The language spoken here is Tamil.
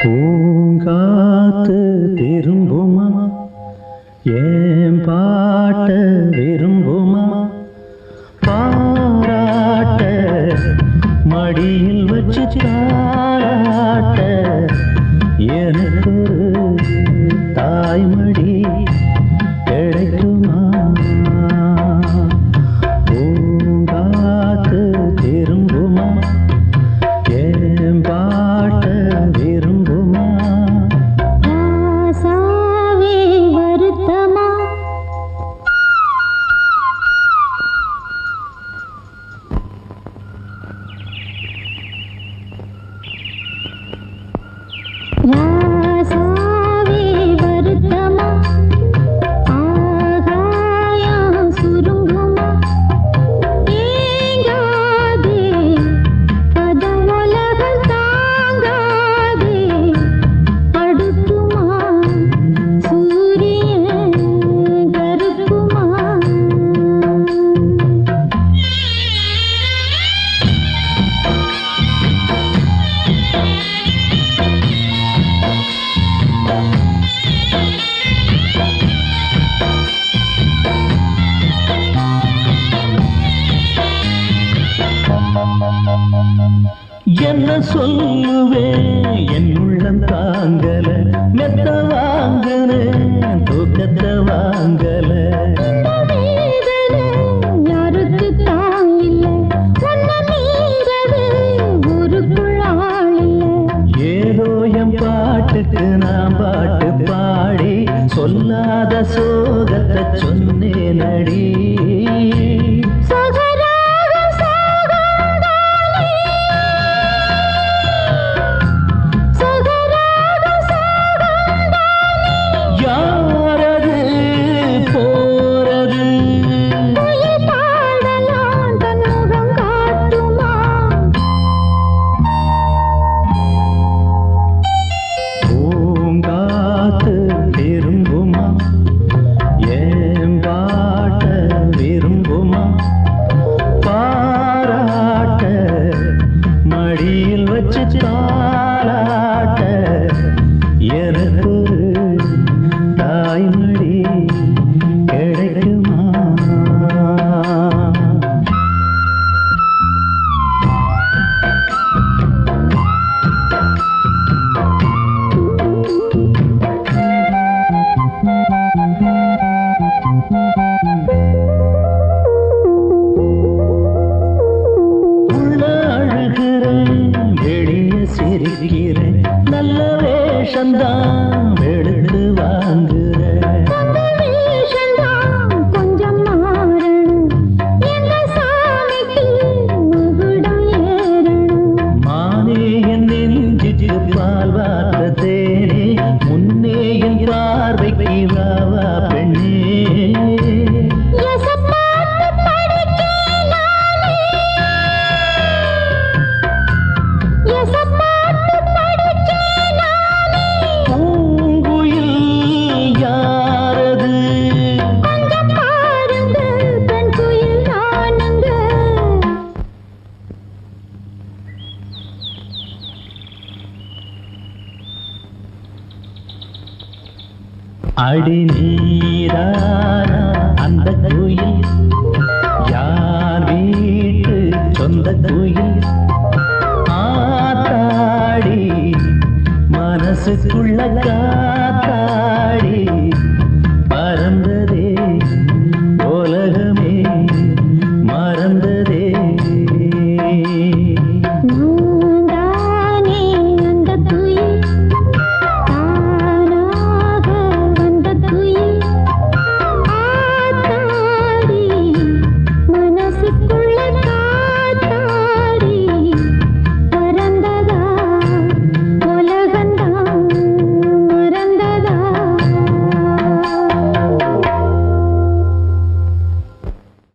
பூங்காத்து திரும்புமா ஏன் பாட்ட விரும்புமா பாராட்ட மடியில் வச்சு தாராட்ட எனக்கு தாய்மடி கிடைக்குமா பூங்காத்து திரும்புமா ஏன் பாட்ட விரும்புமா ராசாவே வருத்தமா ராசாவே வருத்தமா ஆகாயம் சுருங்குமா ஏங்காதே பதவுலகம் தாங்காதே அடுக்குமா சூரியன் கருக்குமா என்ன சொல்லுவேன் என் உள்ளம் தாங்கல மெத்த வாங்கல தூக்கத்தை வாங்கல யாருக்கு தாங்கில்ல ஒன்ன மீறவே ஊருக்குள் ஆள் இல்ல ஏதோ என் பாட்டுக்கு நான் பாட்டு பாடி சொல்லாத சோகத்தை சொன்னேன் அடி சகராகம் சாகாதானே சகராகம் சாகாதானே யாரது போறது உயிர் பாடலாம் தன் முகம் காட்டுமா பூங்காத்து திரும்புமா ஏன் பாட்ட விரும்புமா பாராட்ட மடியில் வச்சு தாராட்ட எனக்கு தாய்மடி கிடைக்குமா உள்ள அழுகிறேன் வெளிய சிரிக்கிறேன் நல்ல வேஷந்தான் எடுத்து வாங்குறேன் அந்த வேஷந்தான் கொஞ்சம் மாறணும் எந்த சாமிக்கு முகுடம் ஏறணும் மானே என் நெஞ்சுக்கு பால் வார்த்த தேனே முன்னே என் பார்வைக்கு வாவா பெண்ணே எசப்பாட்டு படிக்கேன் நானே எசப்பாட்டு படிக்கேன் நானே பூங்குயில் யாரது கொஞ்சம் பாருங்க பெண் குயில் நானுங்க அடி நீரானா அந்த குயில் யார் வீட்டு சொந்த குயில் ஆத்தாடி மனசுக்குள்ள